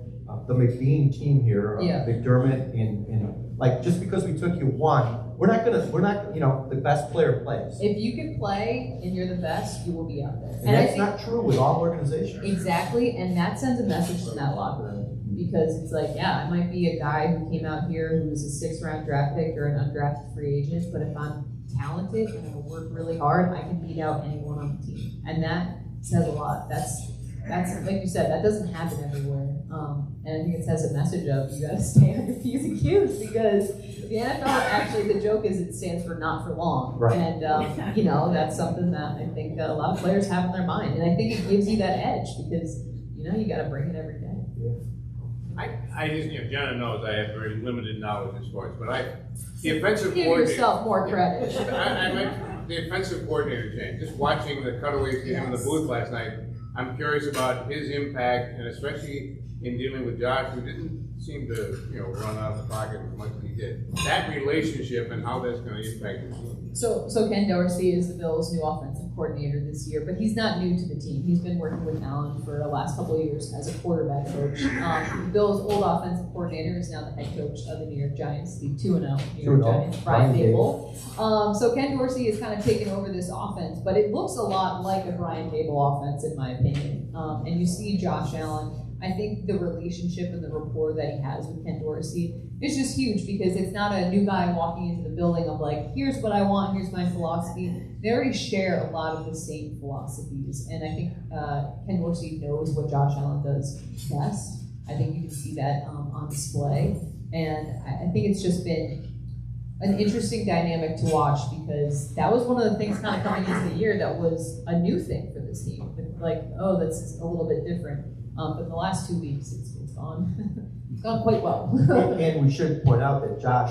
the McBean team here, McDermott, and like, just because we took you one, we're not, you know, the best player plays. If you can play and you're the best, you will be out there. And that's not true with all organizations. Exactly, and that sends a message to that locker room. Because it's like, yeah, I might be a guy who came out here who was a 6th round draft pick or an undrafted free agent, but if I'm talented and I work really hard, I can beat out anyone on the team. And that says a lot. That's like you said, that doesn't happen everywhere. And I think it says a message of you gotta stay on your P's and Q's, because the NFL, actually, the joke is it stands for not for long. Right. And, you know, that's something that I think a lot of players have in their mind. And I think it gives you that edge because, you know, you gotta bring it every day. Yeah. I just, you know, Jenna knows I have very limited knowledge in sports, but the offensive Give coordinator. yourself more credit. I meant the offensive coordinator change. Just watching the cutaways to him in the booth last night, I'm curious about his impact, and especially in dealing with Josh, who didn't seem to, you know, run out of the pocket as much as he did. That relationship and how that's going to impact the team. So Ken Dorsey is the Bills' new offensive coordinator this year, but he's not new to the team. He's been working with Allen for the last couple of years as a quarterback coach. The Bills' old offensive coordinator is now the head coach of the New York Giants, the 2-0 New York Giants, Brian Dable. So Ken Dorsey is kind of taken over this offense, but it looks a lot like a Brian Dable offense, in my opinion. And you see Josh Allen. I think the relationship and the rapport that he has with Ken Dorsey is just huge, because it's not a new guy walking into the building of like, here's what I want, here's my philosophy. They already share a lot of the same philosophies, and I think Ken Dorsey knows what Josh Allen does best. I think you can see that on display, and I think it's just been an interesting dynamic to watch, because that was one of the things kind of coming into the year that was a new thing for this team. Like, oh, that's a little bit different. But in the last 2 weeks, it's gone. It's gone quite well. And we should point out that Josh,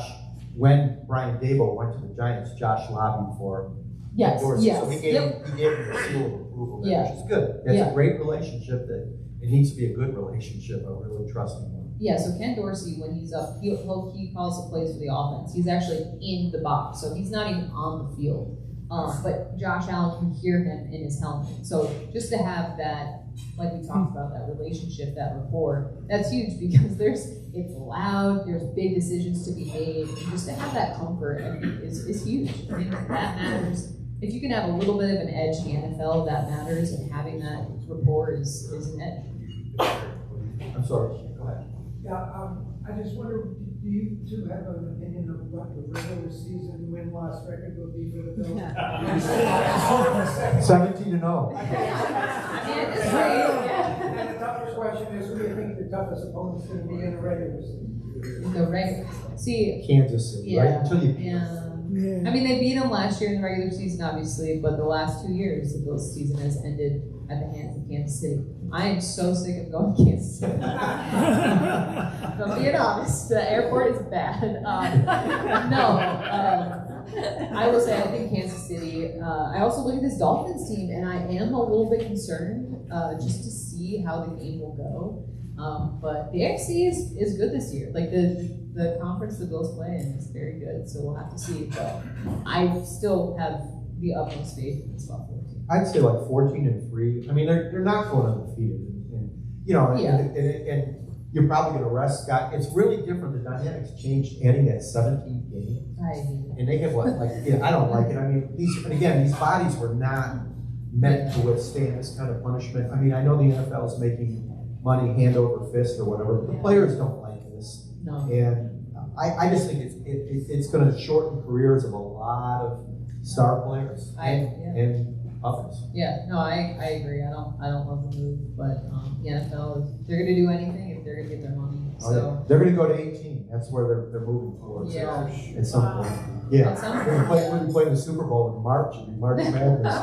when Brian Dable went to the Giants, Josh lobbied for Dorsey. Yes. So he gave him the seal of approval, there, Yeah. which is good. It's a great relationship. That it needs to be a good relationship, a really trusting one. Yeah, so Ken Dorsey, when he's up, he calls the plays for the offense. He's actually in the box, so he's not even on the field. But Josh Allen can hear him in his helmet. So just to have that, like we talked about, that relationship, that rapport, that's huge, because it's loud, there's big decisions to be made, and just to have that comfort, I think, is huge. I mean, that matters. If you can have a little bit of an edge in the NFL, that matters, and having that rapport is an edge. I'm sorry. Go ahead. Yeah, I just wonder, do you two have an opinion of what the regular season win-loss record will be for the Bills? 17-0. And the toughest question is, who do you think the toughest opponent's going to be in the regular season? The regular, see, Kansas City, right? Until you beat them. yeah. I mean, they beat them last year in the regular season, obviously, but the last 2 years, the Bills season has ended at the hands of Kansas City. I am so sick of going to Kansas City. If I'm being honest, the airport is bad. I will say I think Kansas City. I also look at this Dolphins team, and I am a little bit concerned just to see how the game will go. But the AFC is good this year. Like the conference the Bills play in is very good, so we'll have to see. But I still have the utmost faith in this Buffalo team. I'd say like 14-3. I mean, they're not going undefeated, and you know, and you're probably going to rest Scott. It's really different. The dynamics changed, adding that 17th game, and they have what? Like, I don't like it. I mean, these bodies were not meant to withstand this kind of punishment. I mean, I know the NFL is making money hand over fist or whatever. But the players don't like this, No. and I just think it's gonna shorten careers of a lot of star players and others. Yeah, no, I agree. I don't love the move, but the NFL is, they're gonna do anything if they're gonna get their money. So They're gonna go to 18. That's where they're moving towards. yeah, At some point. Yeah. At some When we play the Super Bowl in March, it'll be March Madness.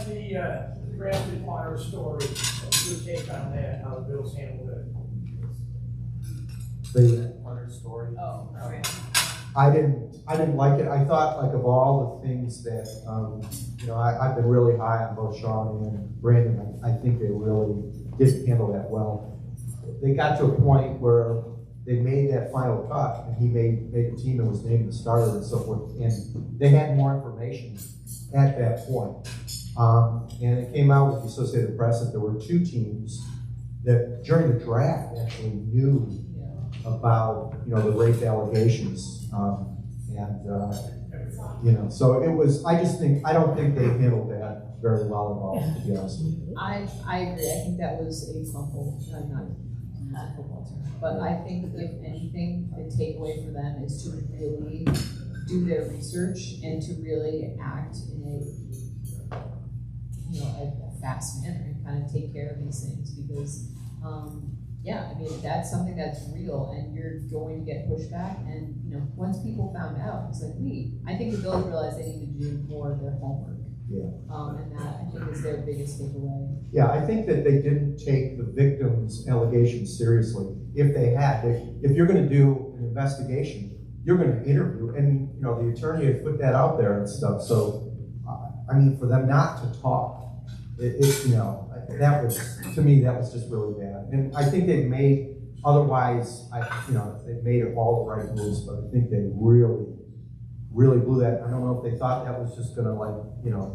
The Bradley Potter story, what's your take on that, how the Bills handled it? The Hunter story. oh, okay. I didn't like it. I thought, like, of all the things that, I've been really high on both Sean and Brandon. I think they really didn't handle that well. They got to a point where they made that final cut, and he made the team and was named the starter and so forth. And they had more information at that point. And it came out with the Associated Press that there were two teams that during the draft actually knew about, the rape allegations. So it was, I don't think they handled that very well at all, to be honest with you. I agree. I think that was a fumble. Not a football term, but I think if anything, the takeaway for them is to really do their research and to really act in a fast manner and kind of take care of these things because, that's something that's real and you're going to get pushback. And, once people found out, it's like, I think the Bills realized they need to do more of their homework. Yeah. And that, I think, is their biggest takeaway. Yeah, I think that they didn't take the victim's allegations seriously. If they had, if you're going to do an investigation, you're going to interview, and the attorney had put that out there and stuff. So, for them not to talk, that was, to me, that was just really bad. And I think they made, otherwise, they made all the right moves, but I think they really blew that. I don't know if they thought that was just gonna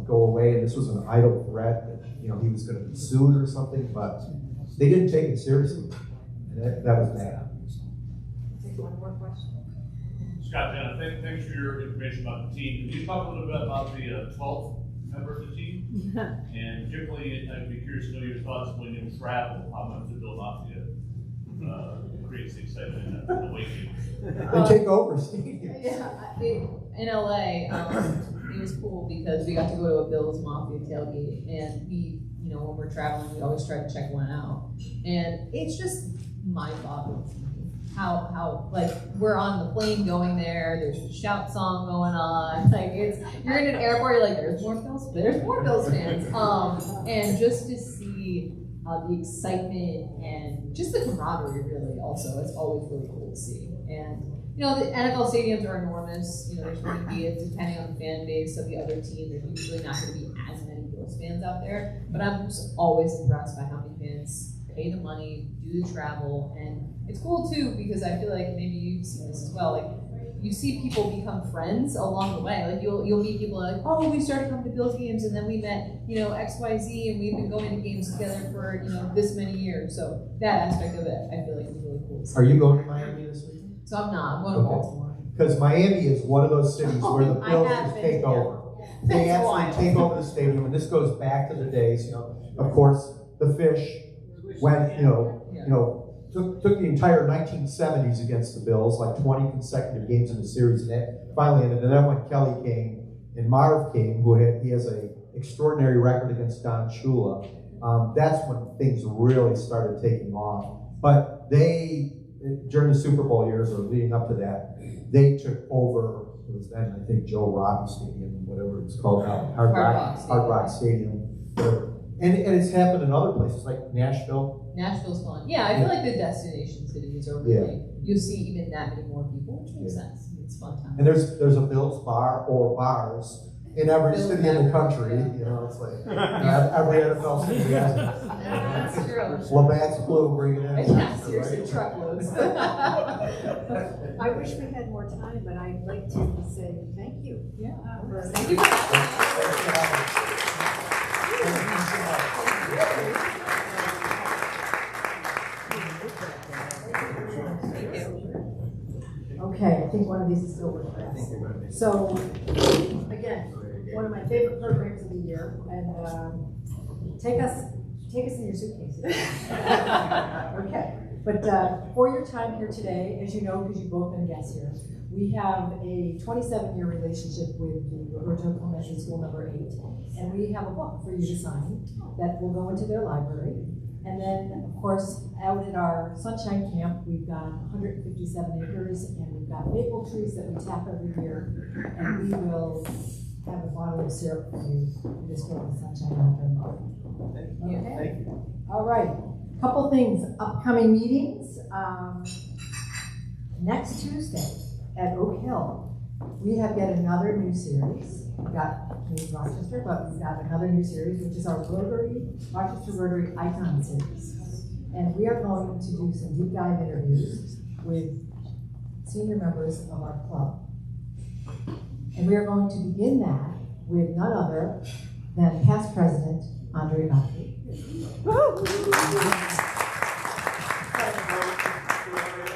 go away and this was an idle threat that, he was gonna be sued or something, but they didn't take it seriously. And that was bad. Take one more question. Scott, Jenna, thanks for your information about the team. Can you talk a little bit about the 12th member of the team? And particularly, I'd be curious to know your thoughts when you travel, how much the Bill Mafia creates the excitement in the away games. They take over stadiums. Yeah, in LA, it was cool because we got to go to a Bills Mafia tailgate, and we, when we're traveling, we always try to check one out, and it's just mind-boggling to me how like we're on the plane going there. There's a shout song going on. Like you're in an airport. You're like, there's more Bills fans. And just to see the excitement and just the camaraderie, really, also, it's always really cool to see. And the NFL stadiums are enormous. There's going to be, depending on the fan base of the other team, there's usually not going to be as many Bills fans out there. But I'm just always impressed by how many fans pay the money, do the travel, and it's cool too because I feel like maybe you've seen this as well. Like you see people become friends along the way. Like you'll meet people like, oh, we started coming to Bills games and then we met, XYZ and we've been going to games together for, this many years. So that aspect of it, I feel like is really cool. Are you going to Miami this week? So I'm not. I'm going to Baltimore. Because Miami is one of those cities where the Bills just take over. They actually take over the stadium, and this goes back to the days, of course, the Fish went, took the entire 1970s against the Bills, like 20 consecutive games in the series, and that finally ended. And then when Kelly came and Marv came, he has an extraordinary record against Don Shula, that's when things really started taking off. But during the Super Bowl years or leading up to that, they took over. It was then, I think, Joe Robbie Stadium, whatever it's called now, Hard Rock Stadium. And it's happened in other places like Nashville. Nashville's fun. Yeah, I feel like the destination cities are really, you see even that many more people, which makes sense. It's fun time. And there's a Bills bar or bars in every city in the country. It's like every NFL city has it. That's true. Labatt's Blue, bring it in. Yeah, seriously, truckloads. I wish we had more time, but I'd like to say thank you. Yeah. Thank you. Okay, I think one of these is still worth it. So, again, one of my favorite programs of the year, and take us Take us in your suitcases. Okay, but for your time here today, as you know, because you've both been guests here, we have a 27-year relationship with the Roberto Clemente School number 8, and we have a book for you to sign that will go into their library. And then, of course, out at our Sunshine Camp, we've got 157 acres, and we've got maple trees that we tap every year, and we will have a bottle of syrup for you to just go to the Sunshine after a month. Okay? Thank you. All right, couple things, upcoming meetings. Next Tuesday at Oak Hill, we have yet another new series. We've got Rochester, but we've got another new series, which is our Rochester Rotary Icon Series. And we are going to do some deep dive interviews with senior members of our club. And we are going to begin that with none other than past president Andre Gottlieb. I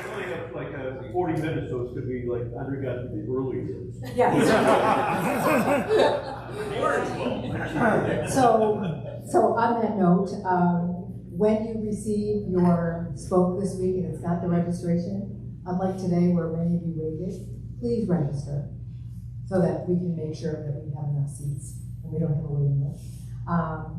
only have like 40 minutes, so it's going to be like Andre got to the early years. Yes. So on that note, when you receive your spoke this week and it's got the registration, unlike today where many of you waited, please register so that we can make sure that we have enough seats and we don't have a waiting list.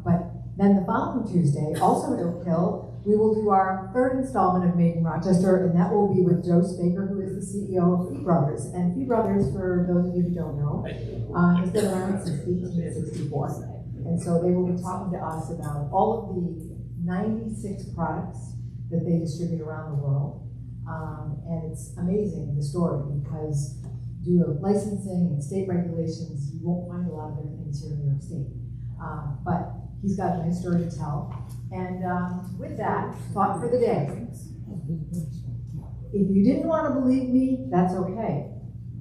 But then the following Tuesday, also at Oak Hill, we will do our third installment of Made in Rochester, and that will be with Joe Spaker, who is the CEO of Fee Brothers. And Fee Brothers, for those of you who don't know, has been around since 1864. And so they will be talking to us about all of the 96 products that they distribute around the world. And it's amazing, the story, because due to licensing and state regulations, you won't find a lot of their things here in New York State. But he's got a nice story to tell. And with that, thought for the day. If you didn't want to believe me, that's okay,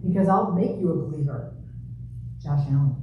because I'll make you a believer. Josh Allen.